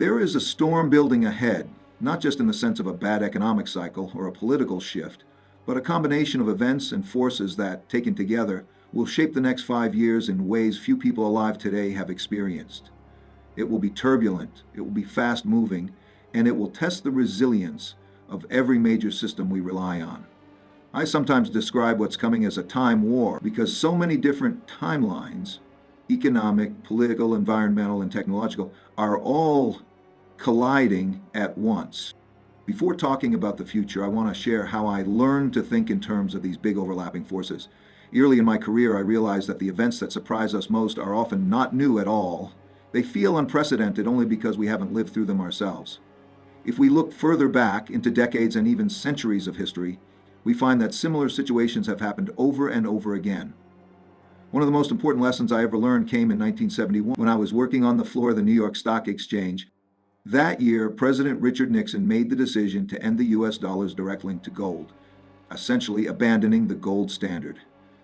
There is a storm building ahead, not just in the sense of a bad economic cycle or a political shift, but a combination of events and forces that, taken together, will shape the next 5 years in ways few people alive today have experienced. It will be turbulent, it will be fast moving, and it will test the resilience of every major system we rely on. I sometimes describe what's coming as a time war because so many different timelines, economic, political, environmental, and technological, are all colliding at once. Before talking about the future, I want to share how I learned to think in terms of these big overlapping forces. Early in my career, I realized that the events that surprise us most are often not new at all. They feel unprecedented only because we haven't lived through them ourselves. If we look further back into decades and even centuries of history, we find that similar situations have happened over and over again. One of the most important lessons I ever learned came in 1971 when I was working on the floor of the New York Stock Exchange. That year, President Richard Nixon made the decision to end the U.S. dollar's direct link to gold, essentially abandoning the gold standard.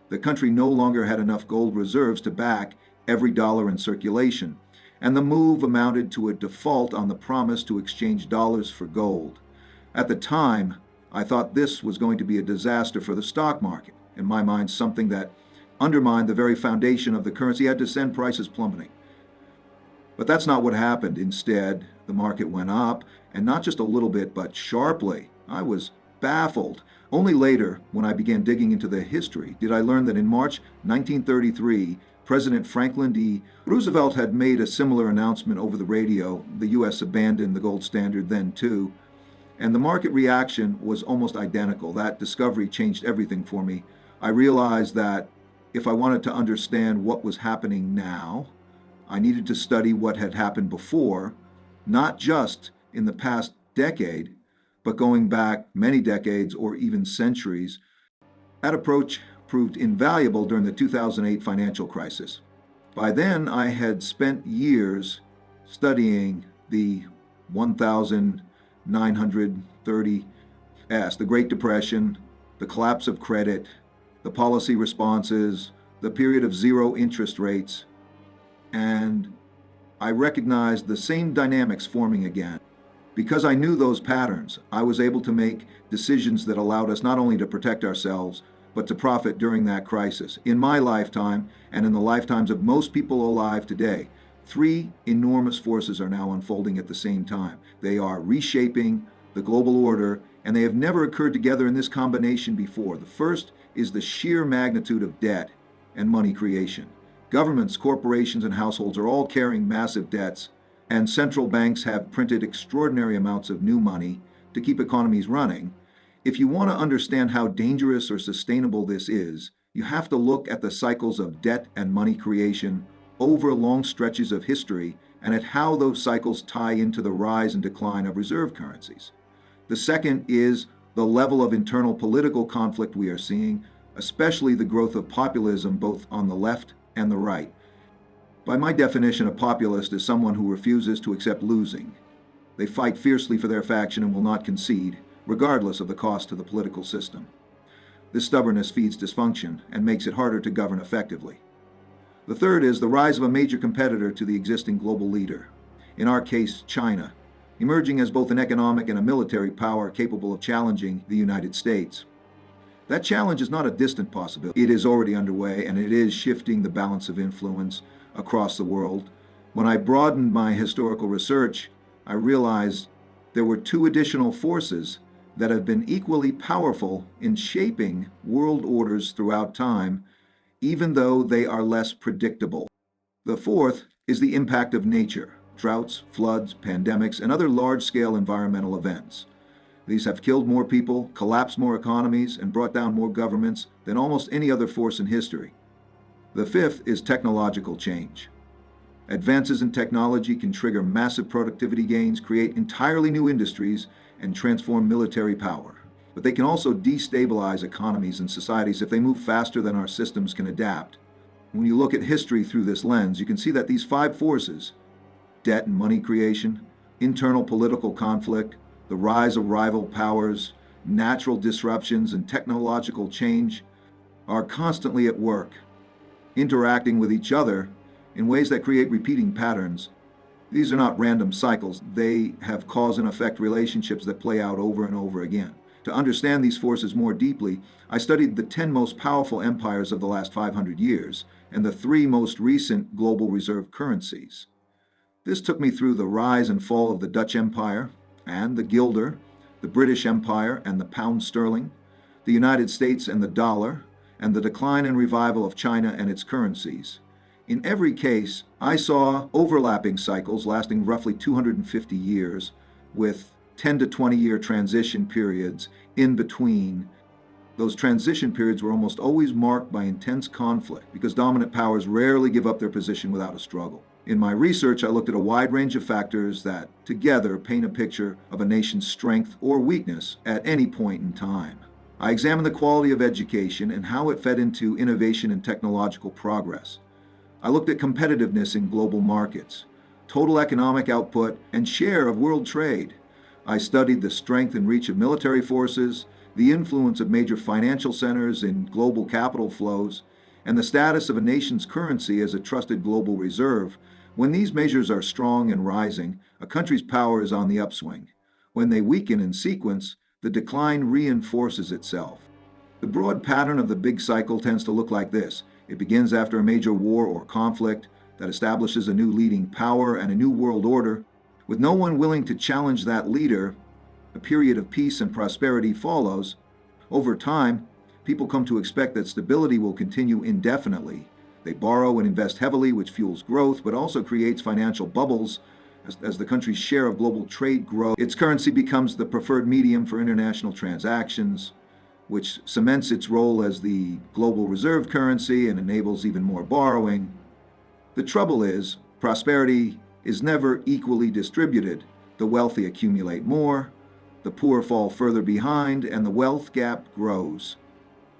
The country no longer had enough gold reserves to back every dollar in circulation, and the move amounted to a default on the promise to exchange dollars for gold. At the time, I thought this was going to be a disaster for the stock market. In my mind, something that undermined the very foundation of the currency had to send prices plummeting. But that's not what happened. Instead, the market went up, and not just a little bit, but sharply. I was baffled. Only later, when I began digging into the history, did I learn that in March 1933, President Franklin D. Roosevelt had made a similar announcement over the radio. The U.S. abandoned the gold standard then, too. And the market reaction was almost identical. That discovery changed everything for me. I realized that if I wanted to understand what was happening now, I needed to study what had happened before, not just in the past decade, but going back many decades or even centuries. That approach proved invaluable during the 2008 financial crisis. By then, I had spent years studying the 1930s, the Great Depression, the collapse of credit, the policy responses, the period of zero interest rates, and I recognized the same dynamics forming again. Because I knew those patterns, I was able to make decisions that allowed us not only to protect ourselves, but to profit during that crisis. In my lifetime, and in the lifetimes of most people alive today, three enormous forces are now unfolding at the same time. They are reshaping the global order, and they have never occurred together in this combination before. The first is the sheer magnitude of debt and money creation. Governments, corporations, and households are all carrying massive debts, and central banks have printed extraordinary amounts of new money to keep economies running. If you want to understand how dangerous or sustainable this is, you have to look at the cycles of debt and money creation over long stretches of history and at how those cycles tie into the rise and decline of reserve currencies. The second is the level of internal political conflict we are seeing, especially the growth of populism both on the left and the right. By my definition, a populist is someone who refuses to accept losing. They fight fiercely for their faction and will not concede, regardless of the cost to the political system. This stubbornness feeds dysfunction and makes it harder to govern effectively. The third is the rise of a major competitor to the existing global leader, in our case, China, emerging as both an economic and a military power capable of challenging the United States. That challenge is not a distant possibility. It is already underway, and it is shifting the balance of influence across the world. When I broadened my historical research, I realized there were two additional forces that have been equally powerful in shaping world orders throughout time, even though they are less predictable. The fourth is the impact of nature, droughts, floods, pandemics, and other large-scale environmental events. These have killed more people, collapsed more economies, and brought down more governments than almost any other force in history. The fifth is technological change. Advances in technology can trigger massive productivity gains, create entirely new industries, and transform military power. But they can also destabilize economies and societies if they move faster than our systems can adapt. When you look at history through this lens, you can see that these five forces, debt and money creation, internal political conflict, the rise of rival powers, natural disruptions, and technological change, are constantly at work, interacting with each other in ways that create repeating patterns. These are not random cycles. They have cause and effect relationships that play out over and over again. To understand these forces more deeply, I studied the 10 most powerful empires of the last 500 years and the 3 most recent global reserve currencies. This took me through the rise and fall of the Dutch Empire and the guilder, the British Empire and the pound sterling, the United States and the dollar, and the decline and revival of China and its currencies. In every case, I saw overlapping cycles lasting roughly 250 years, with 10 to 20-year transition periods in between. Those transition periods were almost always marked by intense conflict because dominant powers rarely give up their position without a struggle. In my research, I looked at a wide range of factors that, together, paint a picture of a nation's strength or weakness at any point in time. I examined the quality of education and how it fed into innovation and technological progress. I looked at competitiveness in global markets, total economic output, and share of world trade. I studied the strength and reach of military forces, the influence of major financial centers in global capital flows, and the status of a nation's currency as a trusted global reserve. When these measures are strong and rising, a country's power is on the upswing. When they weaken in sequence, the decline reinforces itself. The broad pattern of the big cycle tends to look like this. It begins after a major war or conflict that establishes a new leading power and a new world order. With no one willing to challenge that leader, a period of peace and prosperity follows. Over time, people come to expect that stability will continue indefinitely. They borrow and invest heavily, which fuels growth, but also creates financial bubbles. As the country's share of global trade grows, its currency becomes the preferred medium for international transactions, which cements its role as the global reserve currency and enables even more borrowing. The trouble is, prosperity is never equally distributed. The wealthy accumulate more, the poor fall further behind, and the wealth gap grows.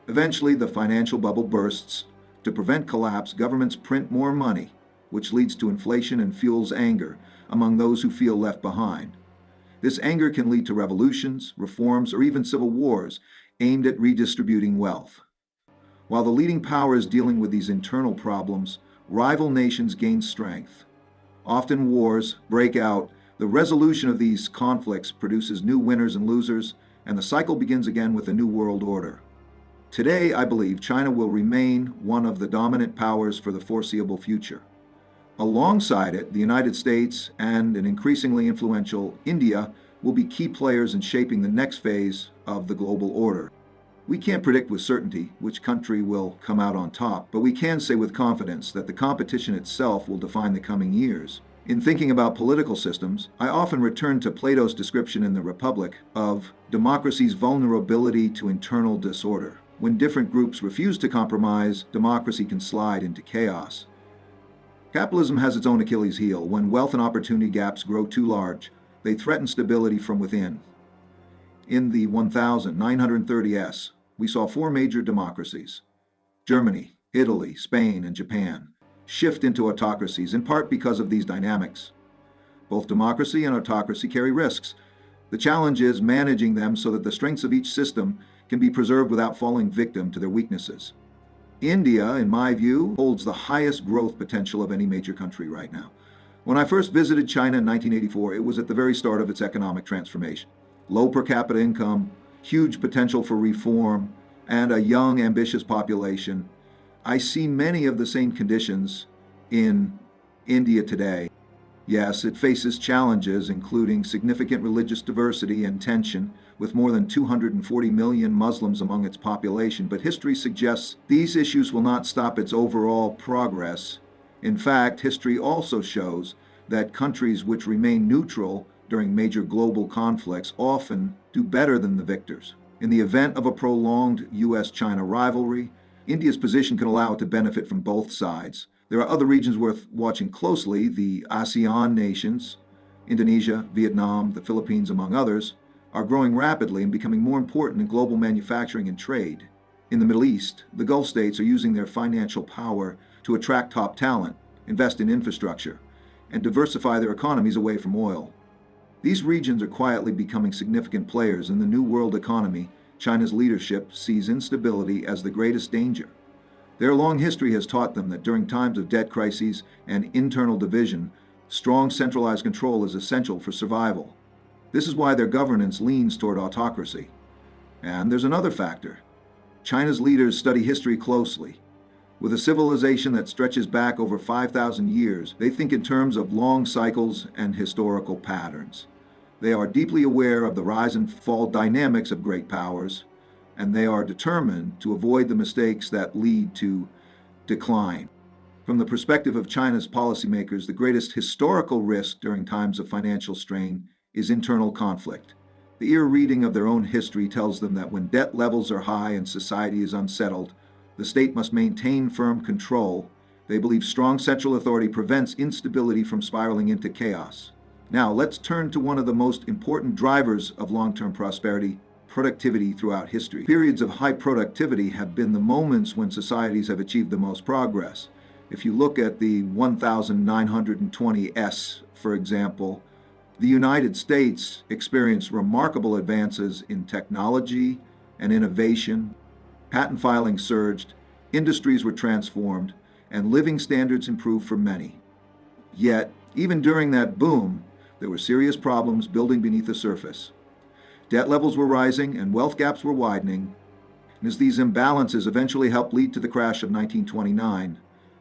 Eventually, the financial bubble bursts. To prevent collapse, governments print more money, which leads to inflation and fuels anger among those who feel left behind. This anger can lead to revolutions, reforms, or even civil wars aimed at redistributing wealth. While the leading power is dealing with these internal problems, rival nations gain strength. Often wars break out. The resolution of these conflicts produces new winners and losers, and the cycle begins again with a new world order. Today, I believe China will remain one of the dominant powers for the foreseeable future. Alongside it, the United States and an increasingly influential India will be key players in shaping the next phase of the global order. We can't predict with certainty which country will come out on top, but we can say with confidence that the competition itself will define the coming years. In thinking about political systems, I often return to Plato's description in the Republic of democracy's vulnerability to internal disorder. When different groups refuse to compromise, democracy can slide into chaos. Capitalism has its own Achilles heel. When wealth and opportunity gaps grow too large, they threaten stability from within. In the 1930s, we saw 4 major democracies, Germany, Italy, Spain, and Japan, shift into autocracies, in part because of these dynamics. Both democracy and autocracy carry risks. The challenge is managing them so that the strengths of each system can be preserved without falling victim to their weaknesses. India, in my view, holds the highest growth potential of any major country right now. When I first visited China in 1984, it was at the very start of its economic transformation. Low per capita income, huge potential for reform, and a young, ambitious population. I see many of the same conditions in India today. Yes, it faces challenges, including significant religious diversity and tension, with more than 240 million Muslims among its population, but history suggests these issues will not stop its overall progress. In fact, history also shows that countries which remain neutral during major global conflicts often do better than the victors. In the event of a prolonged U.S.-China rivalry, India's position can allow it to benefit from both sides. There are other regions worth watching closely. The ASEAN nations, Indonesia, Vietnam, the Philippines, among others, are growing rapidly and becoming more important in global manufacturing and trade. In the Middle East, the Gulf states are using their financial power to attract top talent, invest in infrastructure, and diversify their economies away from oil. These regions are quietly becoming significant players in the new world economy. China's leadership sees instability as the greatest danger. Their long history has taught them that during times of debt crises and internal division, Strong centralized control is essential for survival. This is why their governance leans toward autocracy. And there's another factor. China's leaders study history closely. With a civilization that stretches back over 5,000 years, they think in terms of long cycles and historical patterns. They are deeply aware of the rise and fall dynamics of great powers, and they are determined to avoid the mistakes that lead to decline. From the perspective of China's policymakers, the greatest historical risk during times of financial strain is internal conflict. The ear reading of their own history tells them that when debt levels are high and society is unsettled, the state must maintain firm control. They believe strong central authority prevents instability from spiraling into chaos. Now, let's turn to one of the most important drivers of long-term prosperity, productivity throughout history. Periods of high productivity have been the moments when societies have achieved the most progress. If you look at the 1920s, for example, the United States experienced remarkable advances in technology and innovation. Patent filing surged, industries were transformed, and living standards improved for many. Yet, even during that boom, there were serious problems building beneath the surface. Debt levels were rising and wealth gaps were widening, and as these imbalances eventually helped lead to the crash of 1929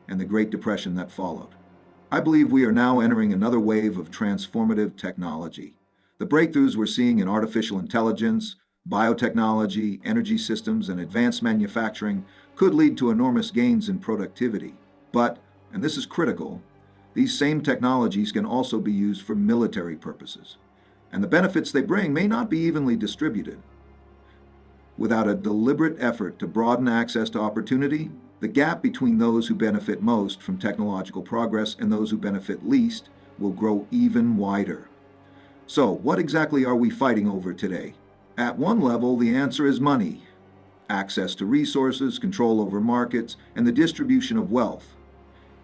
and the Great Depression that followed. I believe we are now entering another wave of transformative technology. The breakthroughs we're seeing in artificial intelligence, biotechnology, energy systems, and advanced manufacturing could lead to enormous gains in productivity. But, and this is critical, these same technologies can also be used for military purposes, and the benefits they bring may not be evenly distributed. Without a deliberate effort to broaden access to opportunity, the gap between those who benefit most from technological progress and those who benefit least will grow even wider. So, what exactly are we fighting over today? At one level, the answer is money, access to resources, control over markets, and the distribution of wealth.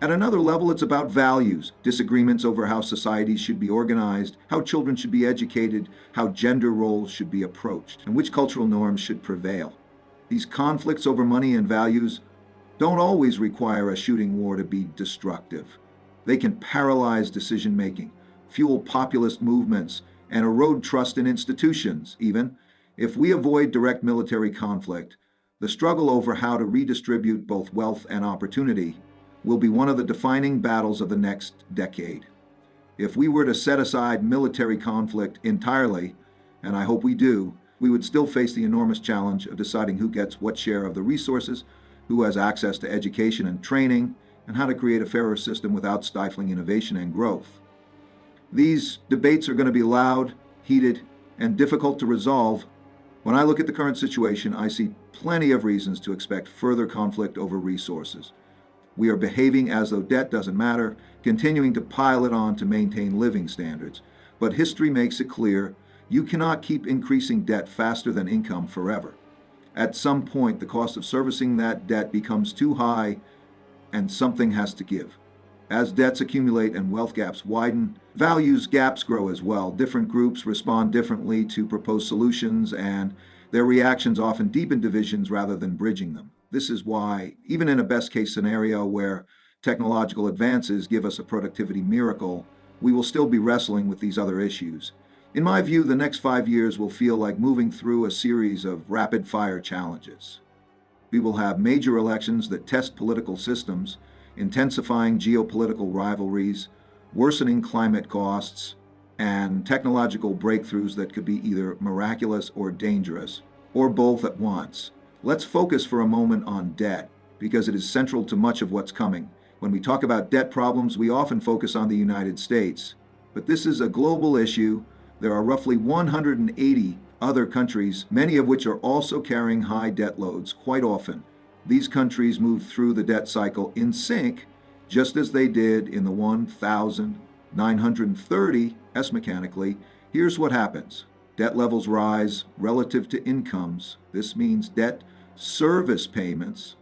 At another level, it's about values, disagreements over how societies should be organized, how children should be educated, how gender roles should be approached, and which cultural norms should prevail. These conflicts over money and values don't always require a shooting war to be destructive. They can paralyze decision-making, fuel populist movements, and erode trust in institutions, even. If we avoid direct military conflict, the struggle over how to redistribute both wealth and opportunity will be one of the defining battles of the next decade. If we were to set aside military conflict entirely, and I hope we do, we would still face the enormous challenge of deciding who gets what share of the resources, who has access to education and training, and how to create a fairer system without stifling innovation and growth. These debates are going to be loud, heated, and difficult to resolve. When I look at the current situation, I see plenty of reasons to expect further conflict over resources. We are behaving as though debt doesn't matter, continuing to pile it on to maintain living standards. But history makes it clear you cannot keep increasing debt faster than income forever. At some point, the cost of servicing that debt becomes too high, and something has to give. As debts accumulate and wealth gaps widen, values gaps grow as well. Different groups respond differently to proposed solutions, and their reactions often deepen divisions rather than bridging them. This is why, even in a best-case scenario where technological advances give us a productivity miracle, we will still be wrestling with these other issues. In my view, the next 5 years will feel like moving through a series of rapid-fire challenges. We will have major elections that test political systems, intensifying geopolitical rivalries, worsening climate costs, and technological breakthroughs that could be either miraculous or dangerous, or both at once. Let's focus for a moment on debt, because it is central to much of what's coming. When we talk about debt problems, we often focus on the United States. But this is a global issue. There are roughly 180 other countries, many of which are also carrying high debt loads quite often. These countries move through the debt cycle in sync, just as they did in the 1930 mechanically. Here's what happens. Debt levels rise relative to incomes. This means debt service payments,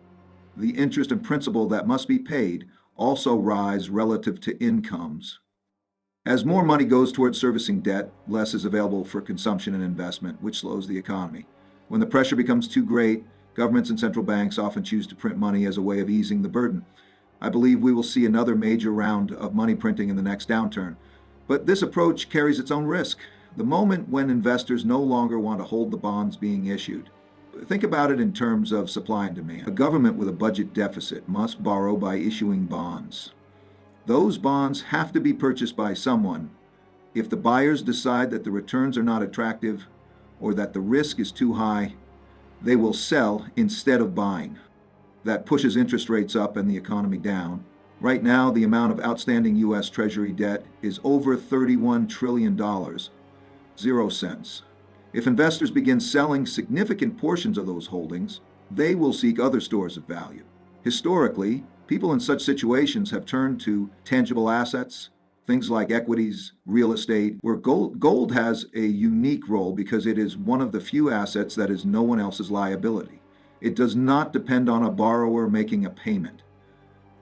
the interest and principal that must be paid, also rise relative to incomes. As more money goes towards servicing debt, less is available for consumption and investment, which slows the economy. When the pressure becomes too great, governments and central banks often choose to print money as a way of easing the burden. I believe we will see another major round of money printing in the next downturn. But this approach carries its own risk. The moment when investors no longer want to hold the bonds being issued. Think about it in terms of supply and demand. A government with a budget deficit must borrow by issuing bonds. Those bonds have to be purchased by someone. If the buyers decide that the returns are not attractive or that the risk is too high, they will sell instead of buying. That pushes interest rates up and the economy down. Right now, the amount of outstanding U.S. Treasury debt is over $31 trillion, 0 cents. If investors begin selling significant portions of those holdings, they will seek other stores of value. Historically, people in such situations have turned to tangible assets, things like equities, real estate, where gold has a unique role because it is one of the few assets that is no one else's liability. It does not depend on a borrower making a payment.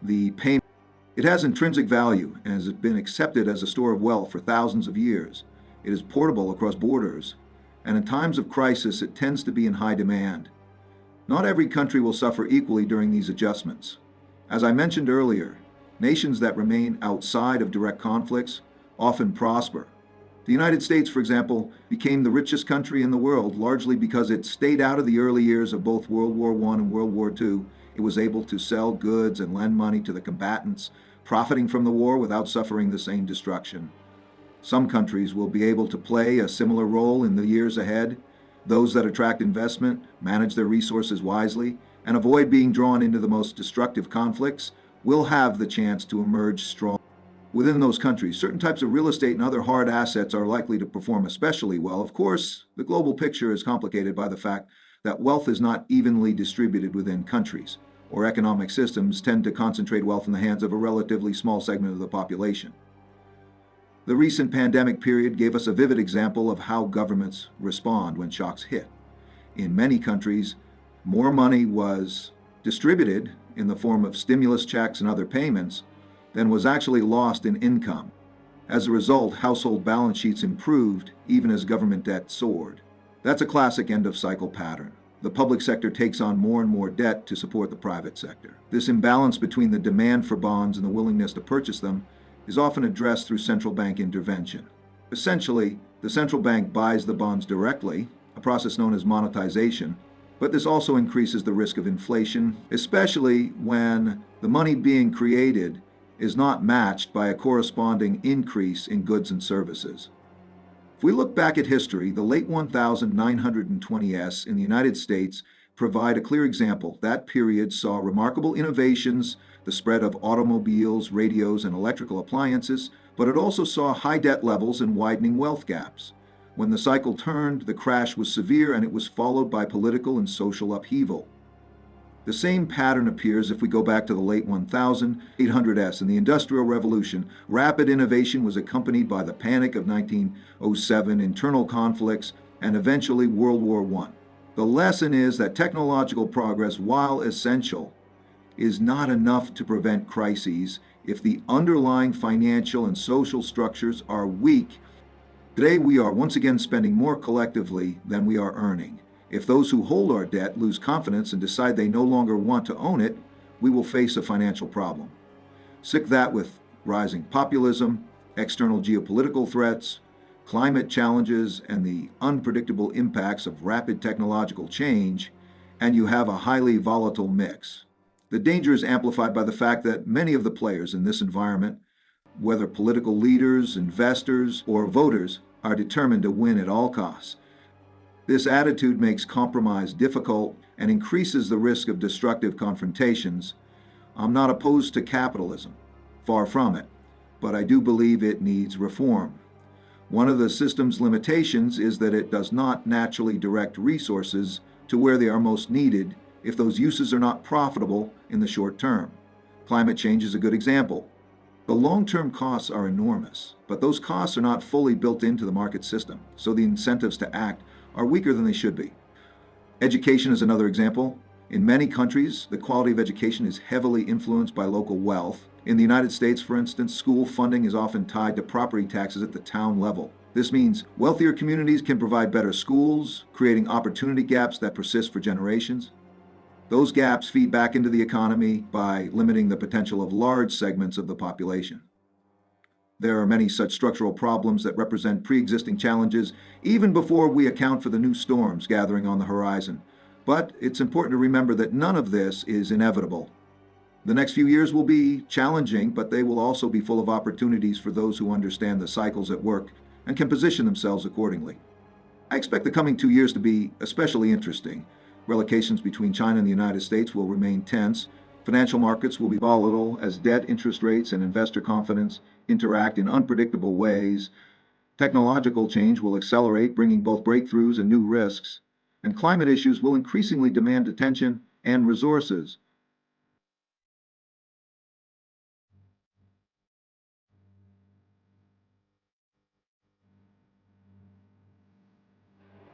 It has intrinsic value and has been accepted as a store of wealth for thousands of years. It is portable across borders, and in times of crisis, it tends to be in high demand. Not every country will suffer equally during these adjustments. As I mentioned earlier, nations that remain outside of direct conflicts often prosper. The United States, for example, became the richest country in the world largely because it stayed out of the early years of both World War I and World War II. It was able to sell goods and lend money to the combatants, profiting from the war without suffering the same destruction. Some countries will be able to play a similar role in the years ahead. Those that attract investment, manage their resources wisely, and avoid being drawn into the most destructive conflicts will have the chance to emerge strong. Within those countries, certain types of real estate and other hard assets are likely to perform especially well. Of course, the global picture is complicated by the fact that wealth is not evenly distributed within countries, or economic systems tend to concentrate wealth in the hands of a relatively small segment of the population. The recent pandemic period gave us a vivid example of how governments respond when shocks hit. In many countries, more money was distributed in the form of stimulus checks and other payments than was actually lost in income. As a result, household balance sheets improved even as government debt soared. That's a classic end-of-cycle pattern. The public sector takes on more and more debt to support the private sector. This imbalance between the demand for bonds and the willingness to purchase them is often addressed through central bank intervention. Essentially, the central bank buys the bonds directly, a process known as monetization, but this also increases the risk of inflation, especially when the money being created is not matched by a corresponding increase in goods and services. If we look back at history, the late 1920s in the United States provide a clear example. That period saw remarkable innovations, the spread of automobiles, radios, and electrical appliances, but it also saw high debt levels and widening wealth gaps. When the cycle turned, the crash was severe and it was followed by political and social upheaval. The same pattern appears if we go back to the late 1800s in the Industrial Revolution. Rapid innovation was accompanied by the Panic of 1907, internal conflicts, and eventually World War I. The lesson is that technological progress, while essential, is not enough to prevent crises if the underlying financial and social structures are weak. Today, we are once again spending more collectively than we are earning. If those who hold our debt lose confidence and decide they no longer want to own it, we will face a financial problem. Sick that with rising populism, external geopolitical threats, climate challenges, and the unpredictable impacts of rapid technological change, and you have a highly volatile mix. The danger is amplified by the fact that many of the players in this environment, whether political leaders, investors, or voters, are determined to win at all costs. This attitude makes compromise difficult and increases the risk of destructive confrontations. I'm not opposed to capitalism, far from it, but I do believe it needs reform. One of the system's limitations is that it does not naturally direct resources to where they are most needed if those uses are not profitable in the short term. Climate change is a good example. The long-term costs are enormous, but those costs are not fully built into the market system, so the incentives to act are weaker than they should be. Education is another example. In many countries, the quality of education is heavily influenced by local wealth. In the United States, for instance, school funding is often tied to property taxes at the town level. This means wealthier communities can provide better schools, creating opportunity gaps that persist for generations. Those gaps feed back into the economy by limiting the potential of large segments of the population. There are many such structural problems that represent pre-existing challenges even before we account for the new storms gathering on the horizon. But it's important to remember that none of this is inevitable. The next few years will be challenging, but they will also be full of opportunities for those who understand the cycles at work and can position themselves accordingly. I expect the coming 2 years to be especially interesting. Relations between China and the United States will remain tense. Financial markets will be volatile as debt, interest rates, and investor confidence interact in unpredictable ways. Technological change will accelerate, bringing both breakthroughs and new risks. And climate issues will increasingly demand attention and resources.